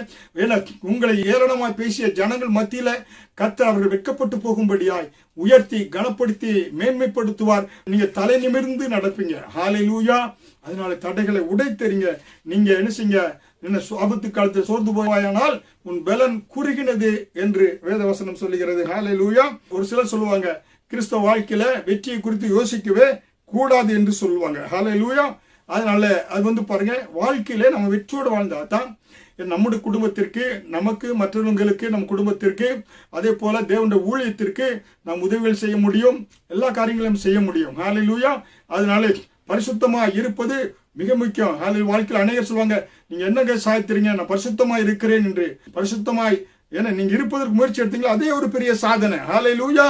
உங்களை ஏளனமாய் பேசிய ஜனங்கள் மத்தியில கர்த்தர் அவர்கள் வெட்கப்பட்டு போகும்படியாய் உயர்த்தி கனப்படுத்தி மேன்மைப்படுத்துவார். நீங்க தலை நிமிர்ந்து நடப்பீங்க. ஹல்லேலூயா. அதனால தடைகளை உடைத்தெறிங்க. நீங்க என்ன செய்யுங்க, ஆபத்து காலத்தில் சோர்ந்து போவாயானால் உன் பலன் குறுகினது என்று வேதவசனம் சொல்லுகிறது. ஹல்லேலூயா. ஒரு சிலர் சொல்லுவாங்க, கிறிஸ்தவ வாழ்க்கையில வெற்றியை குறித்து யோசிக்கவே கூடாது என்று சொல்லுவாங்க. ஹல்லேலூயா. அதனால அது பாருங்க, வாழ்க்கையில நம்ம வெற்றியோடு வாழ்ந்தா தான் நம்முடைய குடும்பத்திற்கு, நமக்கு, மற்றவங்களுக்கு, நம் குடும்பத்திற்கு, அதே போல தேவனுடைய ஊழியத்திற்கு நாம் உதவிகள் செய்ய முடியும், எல்லா காரியங்களையும் செய்ய முடியும். ஹல்லேலூயா. அதனால பரிசுத்தமா இருப்பது மிக முக்கியம். வாழ்க்கையில் அநேகர் சொல்லுவாங்க, நீங்க என்னங்க சாதிக்கிறீங்க, நான் பரிசுத்தமா இருக்கிறேன் என்று. பரிசுத்தமாய் ஏன்னா நீங்க இருப்பதற்கு முயற்சி எடுத்தீங்களா, அதே ஒரு பெரிய சாதனை. ஹல்லேலூயா.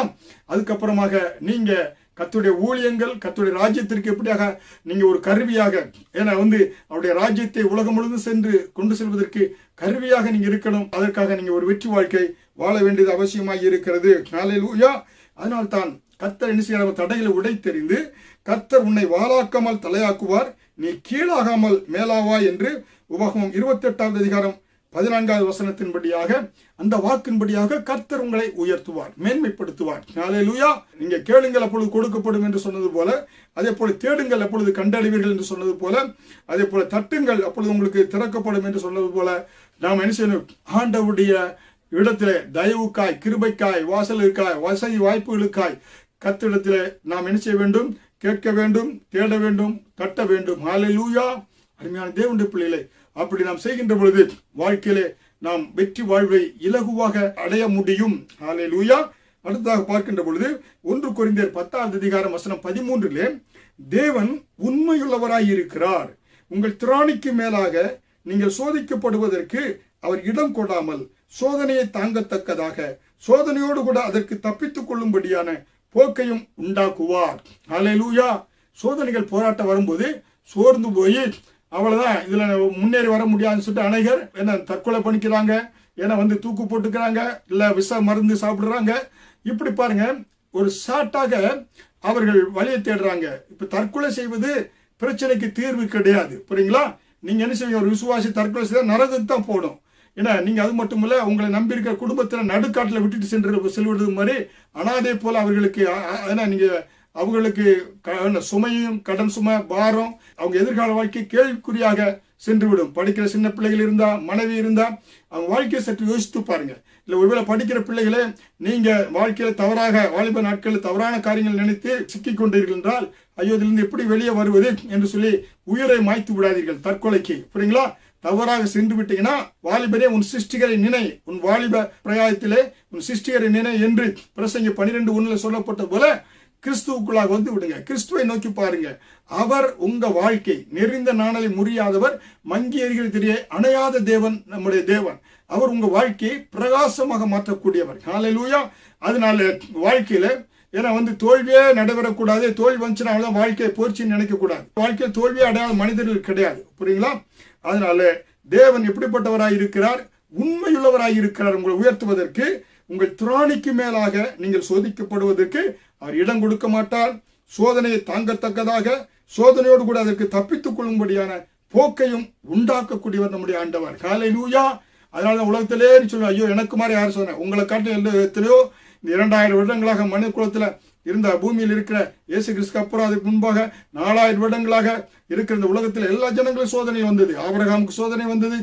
அதுக்கப்புறமாக நீங்க கர்த்தருடைய ஊழியங்கள், கர்த்தருடைய ராஜ்யத்திற்கு எப்படியாக நீங்க ஒரு கருவியாக, ஏன்னா அவருடைய ராஜ்யத்தை உலகம் முழுவதும் சென்று கொண்டு செல்வதற்கு கருவியாக நீங்க இருக்கணும். அதற்காக நீங்க ஒரு வெற்றி வாழ்க்கை வாழ வேண்டியது அவசியமாக இருக்கிறது. ஹல்லேலூயா. அதனால் தான் கர்த்தர் என்ன செய்யறார்? தடைகளை உடைத்தெறிந்து கர்த்தர் உன்னை வாளாக்காமல் தலையாக்குவார், நீ கீழாகாமல் மேலாவாய் என்று உபாகமம் 28வது அதிகாரம் 14வது வசனத்தின்படியாக, அந்த வாக்கின்படியாக கர்த்தர் உங்களை உயர்த்துவார், மேன்மைப்படுத்துவார். ஹல்லேலூயா. நீங்க கேளுங்கள் அப்பொழுது கொடுக்கப்படும் என்று சொன்னது போல, அதே போல தேடுங்கள் அப்பொழுது கண்டடைவீர்கள் என்று சொன்னது போல, அதே போல தட்டுங்கள் அப்பொழுது உங்களுக்கு திறக்கப்படும் என்று சொன்னது போல, நாம் என்ன செய்யணும்? ஆண்டவருடைய இடத்திலே தயவுக்காய், கிருபைக்காய், வாசலுக்காய், வசதி வாய்ப்புகளுக்காய் கர்த்தரிடத்திலே நாம் என்ன செய்ய வேண்டும்? கேட்க வேண்டும், தேட வேண்டும், தட்ட வேண்டும். ஹல்லேலூயா. அருமையான தேவனுடைய பிள்ளைகளே, அப்படி நாம் செய்கின்ற பொழுது வாழ்க்கையிலே நாம் வெற்றி வாழ்வை இலகுவாக அடைய முடியும். ஹல்லேலூயா. அடுத்ததாக பார்க்கின்ற பொழுது 1 கொரிந்தியர் 10வது அதிகாரம் வசனம் 13 தேவன் உண்மையுள்ளவராய் இருக்கிறார், உங்கள் திராணிக்கு மேலாக நீங்கள் சோதிக்கப்படுவதற்கு அவர் இடம் கொடாமல் சோதனையை தாங்கத்தக்கதாக சோதனையோடு கூட அதற்கு தப்பித்துக் கொள்ளும்படியான போக்கையும் உண்டாக்குவார். ஹல்லேலூயா. சோதனைகள் போராட்டம் வரும்போது சோர்ந்து போய் அவ்வளவுதான், இதுல முன்னேறி வர முடியாதுன்னு சொல்லிட்டு அநேகர் என்ன தற்கொலை பண்ணிக்கிறாங்க, ஏன்னா தூக்கு போட்டுக்கிறாங்க, இல்ல விஷ மருந்து சாப்பிடுறாங்க. இப்படி பாருங்க, ஒரு ஷார்ட்டாக அவர்கள் வழியை தேடுறாங்க. இப்ப தற்கொலை செய்வது பிரச்சனைக்கு தீர்வு கிடையாது. புரியுங்களா? நீங்க என்ன செய்வீங்க? ஒரு விசுவாசி தற்கொலை செய்ய நரகத்துக்கு தான் போடும். ஏன்னா நீங்க அது மட்டும் இல்ல, உங்களை நம்பி இருக்கிற குடும்பத்துல நடுக்காட்டுல விட்டுட்டு செல்வது மாதிரி அனாதை போல அவர்களுக்கு, ஏன்னா நீங்க அவங்களுக்கு சுமையும், கடன் சுமை, பாரம், அவங்க எதிர்கால வாழ்க்கை கேள்விக்குறியாக சென்றுவிடும். படிக்கிற சின்ன பிள்ளைகள் இருந்தா, மனைவி இருந்தா, அவங்க வாழ்க்கையை சற்று யோசித்து பாருங்க. இல்ல ஒருவேளை படிக்கிற பிள்ளைகளே நீங்க வாழ்க்கையில தவறாக, வாலிப நாட்களில் தவறான காரியங்கள் நினைத்து சிக்கிக் கொண்டீர்கள் என்றால், ஐயோ இதிலிருந்து எப்படி வெளியே வருவது என்று சொல்லி உயிரை மாய்த்து விடாதீர்கள் தற்கொலைக்கு. புரியுங்களா? தவறாக சென்று விட்டீங்கன்னா, வாலிபரே உன் சிருஷ்டிகரை நினை, உன் வாலிப பிரயாயத்திலே உன் சிருஷ்டிகரை நினை என்று பிரசங்கி 12:1 சொல்லப்பட்ட போல கிறிஸ்துவுக்குள்ளாக விடுங்க. கிறிஸ்துவை நோக்கி பாருங்க. அவர் உங்க வாழ்க்கை நெறிந்த நாணலை முறியாதவர், மங்கி எரிகிற திரியை அணையாத தேவன் நம்முடைய தேவன். அவர் உங்க வாழ்க்கையை பிரகாசமாக மாற்றக்கூடியவர். ஹல்லேலூயா. அதனால வாழ்க்கையில ஏன்னா தோல்வியே நடைபெறக்கூடாது, தோல்வி வந்துச்சுன்னா வாழ்க்கையை போர்ச்சின்னு நினைக்க கூடாது. வாழ்க்கையில் தோல்வியே அடையாத மனிதர்கள் கிடையாது. புரியுங்களா? அதனால தேவன் எப்படிப்பட்டவராய் இருக்கிறார்? உண்மையுள்ளவராய் இருக்கிறார். உங்களை உயர்த்துவதற்கு, உங்கள் திராணிக்கு மேலாக நீங்கள் சோதிக்கப்படுவதற்கு அவர் இடம் கொடுக்க மாட்டார். சோதனையை தாங்கத்தக்கதாக சோதனையோடு கூட அதற்கு தப்பித்துக் கொள்ளும்படியான போக்கையும் உண்டாக்கக்கூடியவர் நம்முடைய ஆண்டவர். ஹல்லேலூயா. அதனால உலகத்திலே சொல்லுவோம், ஐயோ எனக்கு மாதிரி யார் சொன்ன, உங்களை காட்டில் எத்தனையோ இந்த 2000 வருடங்களாக மனித குலத்துல இருந்த பூமியில் இருக்கிற இயேசு கிறிஸ்துக்கு அப்புறம் அதுக்கு முன்பாக 4000 வருடங்களாக இருக்கிற இந்த உலகத்தில் எல்லா ஜனங்களும் சோதனை வந்தது. ஆபிரகாமுக்கு சோதனை வந்தது,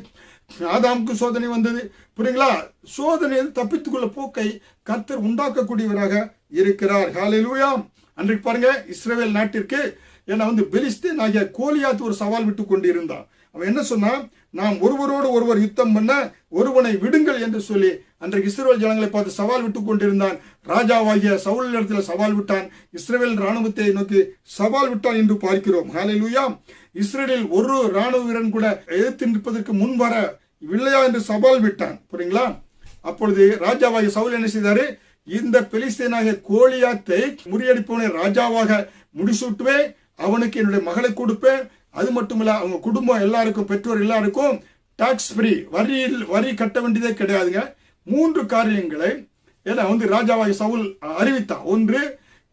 ஆதாமுக்கு சோதனை வந்தது. புரியுங்களா? சோதனை தப்பித்துக் கொள்ள போக்கை கர்த்தர் உண்டாக்கக்கூடியவராக இருக்கிறார். ஹல்லேலூயா. அன்றைக்கு பாருங்க, இஸ்ரவேல் நாட்டிற்கு ஏன்னா பெலிஸ்தீன் ஆகிய கோலியாத் ஒரு சவால் விட்டு கொண்டிருந்தான். அவன் என்ன சொன்னா, நாம் ஒருவரோடு ஒருவர் யுத்தம் பண்ண ஒருவனை விடுங்கள் என்று சொல்லி அன்றைக்கு இஸ்ரவேல் ஜனங்களை பார்த்து சவால் விட்டு கொண்டிருந்தான். ராஜாவாகிய சவுல் இடத்துல சவால் விட்டான், இஸ்ரவேல் ராணுவத்தை நோக்கி சவால் விட்டான் என்று பார்க்கிறோம். ஹல்லேலூயா. இஸ்ரேலில் ஒரு ராணுவ வீரன் கூட எதிர்த்து நிற்பதற்கு முன் வர இல்லையா என்று சவால் விட்டான். புரியுங்களா? அப்பொழுது ராஜாவாகிய சவுல் என்ன செய்தாரு? இந்த பெலிஸ்தீனாகிய கோலியாத்தை முறியடிப்பவனை ராஜாவாக முடிசூட்டுவே, அவனுக்கு என்னுடைய மகளை கொடுப்பேன், அது மட்டுமல்ல அவங்க குடும்பம் எல்லாருக்கும், பெற்றோர் எல்லாருக்கும் டாக்ஸ் ஃப்ரீ, வரி கட்ட வேண்டியதே கிடையாதுங்க. 3 காரியங்களை ஏன்னா ராஜாவாகிய சவுல் அறிவித்தான். 1,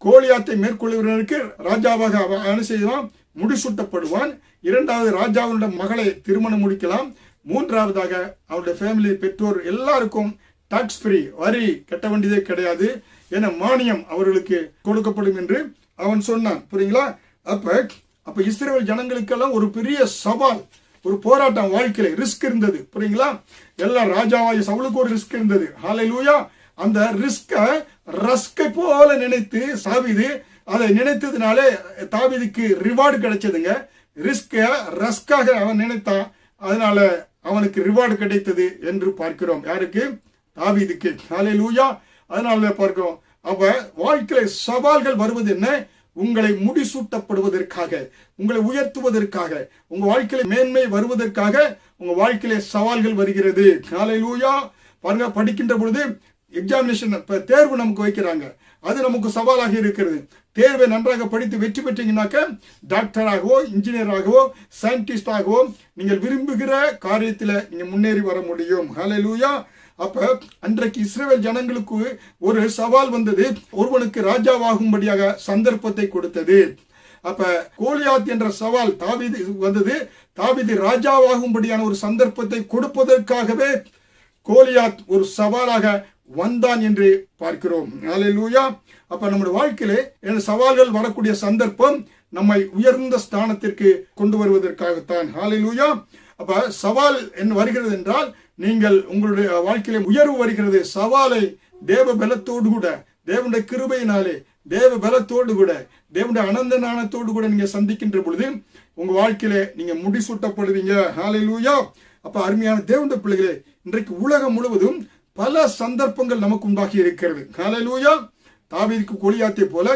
கோலியாத்தை மேற்கொள்ளுவதற்கு ராஜாவாக அவன் செய்வான், முடிசூட்டப்படுவான். 2வது, ராஜாவினுடைய மகளை திருமணம் முடிக்கலாம். 3வதாக அவருடைய ஃபேமிலி, பெற்றோர் எல்லாருக்கும் டாக்ஸ் ஃப்ரீ, வரி கட்ட வேண்டியதே கிடையாது, என மானியம் அவர்களுக்கு கொடுக்கப்படும் என்று அவன் சொன்னான். புரியுங்களா? அப்ப இஸ்ரவேல் ஜனங்களுக்கெல்லாம் ஒரு பெரிய சவால், ஒரு போராட்டம், வாழ்க்கையில ரிஸ்க் இருந்தது. புரியுங்களா? எல்லாம் ராஜாவாகிய சவுலுக்கு ஒரு ரிஸ்க் இருந்தது. ஹல்லேலூயா. அந்த ரஸ்கை போல நினைத்து தாவீது அதை நினைத்ததுனாலே தாவீதுக்கு ரிவார்டு கிடைச்சதுங்க. ரஸ்காக அவன் நினைத்தான், அதனால அவனுக்கு ரிவார்டு கிடைத்தது என்று பார்க்கிறோம். யாருக்கு? தாவீதுக்கு. ஹல்லேலூயா. அதனால பார்க்கிறோம். அப்ப வாழ்க்கையில சவால்கள் வருவது என்ன? உங்களை முடிசூட்டப்படுவதற்காக, உங்களை உயர்த்துவதற்காக, உங்க வாழ்க்கையில மேன்மை வருவதற்காக உங்க வாழ்க்கையில சவால்கள் வருகிறது. ஹல்லேலூயா. பாருங்க, படிக்கின்ற பொழுது எக்ஸாமினேஷன் தேர்வு நமக்கு வைக்கிறாங்க. அது நமக்கு சவாலாக இருக்கிறது. தேர்வை நன்றாக படித்து வெற்றி பெற்றீங்கன்னாக்க டாக்டராகவோ இன்ஜினியராகவோ சயின்டிஸ்டாகவோ நீங்கள் விரும்புகிற காரியத்தில் நீங்க முன்னேறி வர முடியும். ஹல்லேலூயா. அப்ப அன்றைக்கு இஸ்ரவேல் ஜனங்களுக்கு ஒரு சவால் வந்தது. ஒருவனுக்கு ராஜாவாகும்படியாக சந்தர்ப்பத்தை கொடுத்தது. அப்ப கோலியாத் என்ற சவால் தாவீது வந்தது. தாவீது ராஜாவாகும்படியான ஒரு சந்தர்ப்பத்தை கொடுப்பதற்காகவே கோலியாத் ஒரு சவாலாக வந்தான் என்று பார்க்கிறோம். ஹல்லேலூயா. அப்ப நம்முடைய வாழ்க்கையிலே இந்த சவால்கள் வரக்கூடிய சந்தர்ப்பம் நம்மை உயர்ந்த ஸ்தானத்திற்கு கொண்டு வருவதற்காகத்தான். ஹல்லேலூயா. அப்ப சவால் என்ன வருகிறது என்றால் நீங்கள் உங்களுடைய வாழ்க்கையிலே உயர்வு வருகிறது. சவாலை தேவ பலத்தோடு கூட, தேவனுடைய கிருபையினாலே, தேவ பலத்தோடு கூட, தேவனுடைய அனந்த ஞானத்தோடு கூட நீங்க சந்திக்கின்ற பொழுது உங்க வாழ்க்கையிலே நீங்க முடிசூட்டப்படுவீங்க. ஹல்லேலூயா. அப்ப அருமையான தேவனுடைய பிள்ளைகளே, இன்றைக்கு உலகம் முழுவதும் பல சந்தர்ப்பங்கள் நமக்கு உண்டாகி இருக்கிறது. ஹல்லேலூயா. தாவீதுக்கு கோலியாத்தை போல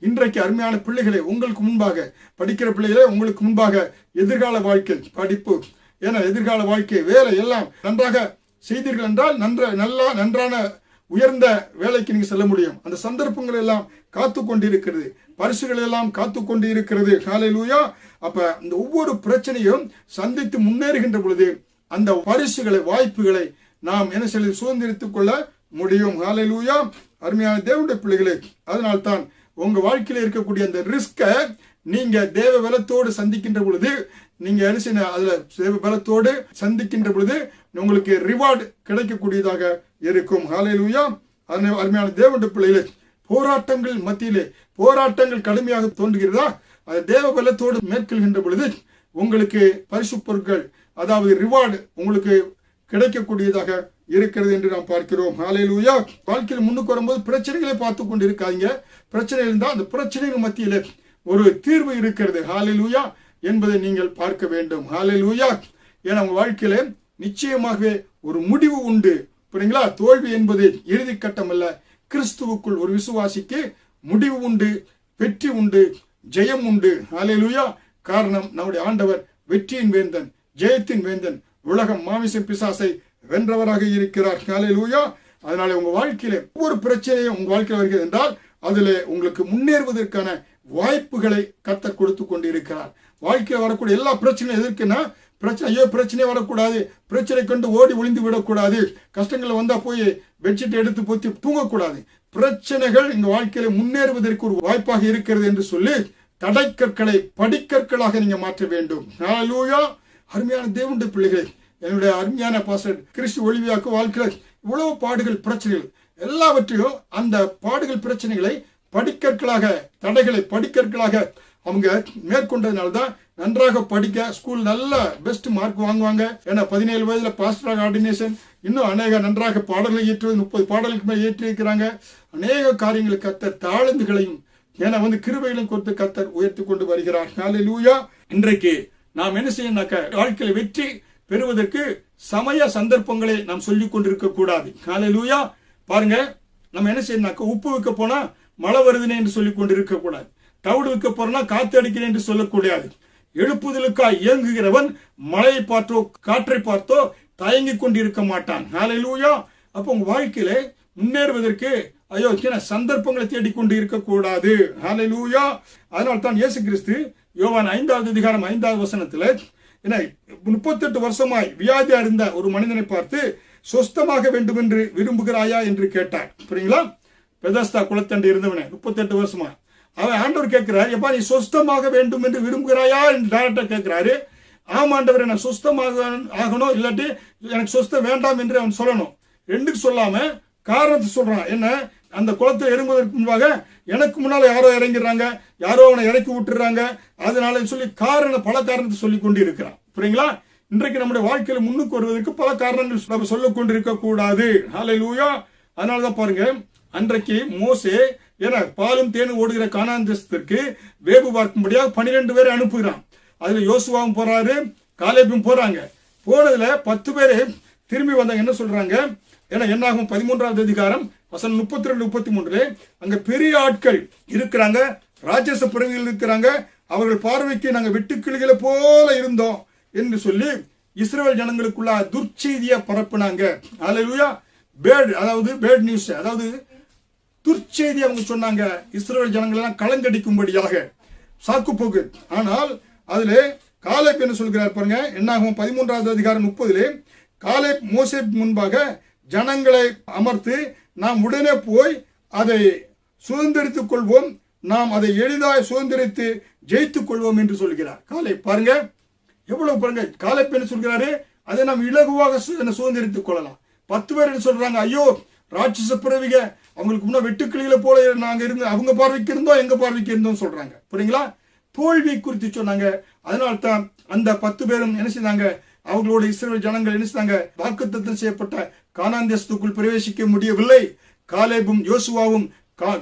இன்றைக்கு அருமையான பிள்ளைகளே, உங்களுக்கு முன்பாக படிக்கிற பிள்ளைகளே, உங்களுக்கு முன்பாக எதிர்கால வாழ்க்கை, படிப்பு, ஏன்னா எதிர்கால வாழ்க்கை, வேலை எல்லாம் நன்றாக செய்தீர்கள் என்றால் நன்றான உயர்ந்த வேலைக்கு நீங்க செல்ல முடியும். அந்த சந்தர்ப்பங்கள் எல்லாம் காத்து கொண்டிருக்கிறது, பரிசுகள் எல்லாம் காத்து கொண்டு இருக்கிறது. ஹல்லேலூயா. அப்ப இந்த ஒவ்வொரு பிரச்சனையும் சந்தித்து முன்னேறுகின்ற பொழுது அந்த பரிசுகளை, வாய்ப்புகளை நாம் என்ன செய்ய சுதந்திரித்துக் கொள்ள முடியும். ஹல்லேலூயா. அருமையான தேவனுடைய பிள்ளைகளே, அதனால்தான் உங்க வாழ்க்கையில இருக்கக்கூடிய அந்த ரிஸ்க நீங்க தேவ பலத்தோடு சந்திக்கின்ற பொழுது, நீங்க என்ன செய்ய அதுல தேவ பலத்தோடு சந்திக்கின்ற பொழுது உங்களுக்கு ரிவார்டு கிடைக்கக்கூடியதாக இருக்கும். ஹல்லேலூயா. அருமையான தேவனுடைய பிள்ளைகளே, போராட்டங்கள் மத்தியிலே போராட்டங்கள் கடுமையாக தோன்றுகிறதா, அது தேவ பலத்தோடு மேற்கொள்கின்ற பொழுது உங்களுக்கு பரிசு பொருட்கள், அதாவது ரிவார்டு உங்களுக்கு கிடைக்கக்கூடியதாக இருக்கிறது என்று நாம் பார்க்கிறோம். ஹல்லேலூயா. வாழ்க்கையில் முன்னுக்கு வரும்போது பிரச்சனைகளை பார்த்து கொண்டு இருக்காதீங்க. பிரச்சனை இருந்தால் அந்த பிரச்சனைகள் மத்தியிலே ஒரு தீர்வு இருக்கிறது. ஹல்லேலூயா என்பதை நீங்கள் பார்க்க வேண்டும். ஹல்லேலூயா. ஏன்னா உங்க வாழ்க்கையில நிச்சயமாகவே ஒரு முடிவு உண்டு. புரியுங்களா? தோல்வி என்பது இறுதி கட்டம் அல்ல. கிறிஸ்துவுக்குள் ஒரு விசுவாசிக்கு முடிவு உண்டு, வெற்றி உண்டு, ஜெயம் உண்டு. ஹல்லேலூயா. காரணம், நம்முடைய ஆண்டவர் வெற்றியின் வேந்தன், ஜெயத்தின் வேந்தன், உலகம் மாமிச பிசாசை வென்றவராக இருக்கிறார். ஹல்லேலூயா. அதனால உங்க வாழ்க்கையில ஒவ்வொரு பிரச்சனையும் உங்க வாழ்க்கையில் வருகிறது என்றால் அதுல உங்களுக்கு முன்னேறுவதற்கான வாய்ப்புகளை கர்த்தர் கொடுத்து கொண்டு இருக்கிறார். வாழ்க்கையில் வரக்கூடிய எல்லா பிரச்சனையும் எதற்குன்னா, பிரச்சனையே வரக்கூடாது, பிரச்சனை கண்டு ஓடி ஒளிந்து விடக்கூடாது, கஷ்டங்கள் வந்தா போய் பெட்ஷீட் எடுத்து போத்தி தூங்கக்கூடாது. பிரச்சனைகள் எங்க வாழ்க்கையில முன்னேறுவதற்கு ஒரு வாய்ப்பாக இருக்கிறது என்று சொல்லி தடைக்கற்களை படிக்கற்களாக நீங்க மாற்ற வேண்டும். ஹல்லேலூயா. அருமையான தேவனுடைய பிள்ளைகளை, என்னுடைய அருமையான பாஸ்டர் கிறிஸ்து ஒளிவியாக்கு வாழ்க்கையில் இவ்வளவு பாடுகள், பிரச்சனைகள் எல்லாவற்றையும் அந்த பாடுகள், பிரச்சனைகளை படிக்கற்களாக, தடைகளை படிக்கற்களாக அவங்க மேற்கொண்டதுனால்தான் நன்றாக படிக்க ஸ்கூல் நல்ல பெஸ்ட் மார்க் வாங்குவாங்க. ஏன்னா 17 வயதுல பாஸ்டராக ஆர்டினேஷன், இன்னும் அநேக நன்றாக பாடல்களை ஏற்றுவது 30 பாடலுக்கு மேல் ஏற்றி இருக்கிறாங்க. அநேக காரியங்களை கர்த்தர் தாழ்ந்துகளையும் ஏன்னா கிருபைகளையும் கொடுத்து கர்த்தர் உயர்த்தி கொண்டு வருகிறார். ஹல்லேலூயா. இன்றைக்கு நாம் என்ன செய்யணும்னாக்க, வாழ்க்கையில் வெற்றி பெறுவதற்கு சமய சந்தர்ப்பங்களை நாம் சொல்லிக் கொண்டிருக்க கூடாது. ஹல்லேலூயா. பாருங்க, நம்ம என்ன செய்யணும்னாக்க, உப்பு வைக்க போனா மழை வருதுனே என்று சொல்லிக் கொண்டிருக்க கூடாது. தவிடு வைக்க போறனா காத்து அடிக்கிறேன் என்று சொல்லக்கூடாது. எழுப்புதலுக்காய் இயங்குகிறவன் மழையை பார்த்தோ காற்றை பார்த்தோ தயங்கிக் கொண்டிருக்க மாட்டான். ஹல்லேலூயா. அப்ப உங்க வாழ்க்கையில முன்னேறுவதற்கு சந்தர்ப்பங்களை தேடிக்கொண்டு இருக்கக்கூடாது. ஹல்லேலூயா. அதனால தான் இயேசு கிறிஸ்து யோவான் 5வது அதிகாரம் 5வது வசனத்துல 38 வருஷமாய் வியாதியா இருந்த ஒரு மனிதனை பார்த்து சொஸ்தமாக வேண்டும் என்று விரும்புகிறாயா என்று கேட்டார். புரியுங்களா? பெதஸ்தா குளத்தண்டு இருந்தவனே 38 வருஷமா அவன் ஆண்டவர் கேட்கிறார், எப்பா நீ சொஸ்தமாக வேண்டும் என்று விரும்புகிறாயா என்று டைரக்டா கேட்கிறாரு. ஆமாண்டவர், நான் சொஸ்தமாக ஆகணும், இல்லாட்டி எனக்கு சொஸ்தம் வேண்டாம் என்று அவன் சொல்லணும். ரெண்டுக்கு சொல்லாம காரணத்தை சொல்றான். என்ன, அந்த குளத்தை இறங்குவதற்கு முன்பாக எனக்கு முன்னால யாரோ இறங்கிறாங்க, யாரோ அவனை இறக்கி விட்டுறாங்க, அதனால சொல்லி பல காரணத்தை சொல்லி கொண்டு இருக்கிறான். புரியுங்களா? இன்றைக்கு நம்முடைய வாழ்க்கையில முன்னுக்கு வருவதற்கு பல காரணங்கள் நம்ம சொல்லிக் கொண்டிருக்க கூடாது. ஹல்லேலூயா. அதனாலதான் பாருங்க, அன்றைக்கு மோசே ஏன்னா பாலும் தேனும் ஓடுகிற கானான் தேசத்திற்கு வேவு பார்க்கும்படியாக 12 பேரை அனுப்புகிறான். அதுல யோசுவாவும் போறாரு, காலேபும் போறாங்க. போனதுல 10 பேரு திரும்பி வந்தாங்க. என்ன சொல்றாங்க, ஏன்னா என்னாகும் 13வது அதிகாரம் வசனம் 32-33 அங்க பெரிய ஆட்கள் இருக்கிறாங்க, ராட்சச பிறவிகள் இருக்கிறாங்க, அவர்கள் பார்வைக்கு நாங்க வெட்டுக்கிளிகளை போல இருந்தோம் என்று சொல்லி இஸ்ரவேல் ஜனங்களுக்குள்ள துர்ச்செய்தியை பரப்புனாங்க. ஹல்லேலூயா. பேட் நியூஸ், அதாவது துர்ச்செய்தி அவங்க சொன்னாங்க. இஸ்ரவேல் ஜனங்கள் எல்லாம் கலங்கடிக்கும்படியாக சாக்கு போக்கு. ஆனால் அதிலே காலேப் என்ன சொல்கிறார் பாருங்க. என்னாகும் 13வது அதிகாரம் 30 காலேப் மோசே முன்பாக ஜனங்களை அமர்த்து, நாம் உடனே போய் அதை சுதந்திரித்துக் கொள்வோம், நாம் அதை எளிதாய் சுதந்திரித்து ஜெயித்துக் கொள்வோம் என்று சொல்கிறார் காலேப். பாருங்க எவ்வளவு பாருங்க. காலேப் என்ன சொல்கிறாரு, அதை நாம் இலகுவாக சுதந்திரித்துக் கொள்ளலாம். 10 பேர் என்ன சொல்றாங்க, ஐயோ ராட்சச பிறவிக, அவங்களுக்கு முன்ன வெட்டுக்கிளிகளை போல நாங்க இருந்து அவங்க பார்வைக்கு இருந்தோம், எங்க பார்வைக்கு இருந்தோம் சொல்றாங்க. புரியுங்களா? தோல்வி குறித்து சொன்னாங்க. அதனால்தான் அந்த 10 பேரும் என்ன செய்தாங்க, அவங்களோட இஸ்ரவேல் ஜனங்கள் என்ன செய்தாங்க, வாக்குத்தத்தம் செய்யப்பட்ட கானான் தேசத்துக்குள் பிரவேசிக்க முடியவில்லை. காலேபும் யோசுவாவும்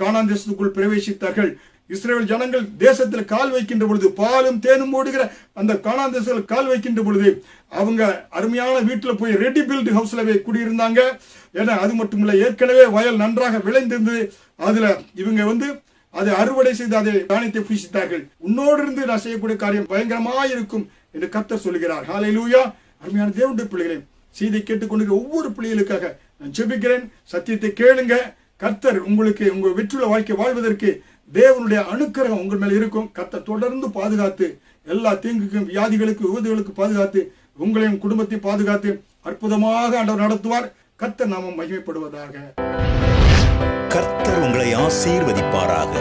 கானான் தேசத்துக்குள் பிரவேசித்தார்கள். இஸ்ரவேல் ஜனங்கள் தேசத்தில் கால் வைக்கின்ற பொழுது, பாலும் தேனும் ஓடுகிற அந்த கானான் தேசத்தில் கால் வைக்கின்ற பொழுது, அவங்க அருமையான வீட்டுல போய் ரெடி பில்ட் ஹவுஸ்ல குடியிருந்தாங்க. ஏன்னா அது மட்டும் இல்ல, ஏற்கனவே வயல் நன்றாக விளைந்திருந்தது. அதுல இவங்க அதை அறுவடை செய்து அதை தானியத்தை புசித்தார்கள். உன்னோடு இருந்து நான் செய்யக்கூடிய காரியம் பயங்கரமாக இருக்கும் என்று கர்த்தர் சொல்கிறார். ஹல்லேலூயா. அருமையான தேவனுடைய பிள்ளைகளே, செய்தி கேட்டுக்கொண்டிருக்கிற ஒவ்வொரு பிள்ளைகளுக்காக நான் ஜெபிக்கிறேன். சத்தியத்தை கேளுங்க. கர்த்தர் உங்களுக்கு உங்க வெற்றியுள்ள வாழ்க்கை வாழ்வதற்கு தேவனுடைய அனுக்கிரகம் உங்கள் மேல் இருக்கும். கர்த்தர் தொடர்ந்து பாதுகாத்து எல்லா தீங்குக்கும் வியாதிகளுக்கு விபத்துகளுக்கு பாதுகாத்து உங்களையும் குடும்பத்தையும் பாதுகாத்து அற்புதமாக ஆண்டவர் நடத்துவார். கர்த்தர் நாமம் மகிமைப்படுவதாக. கர்த்தர் உங்களை ஆசீர்வதிப்பாராக.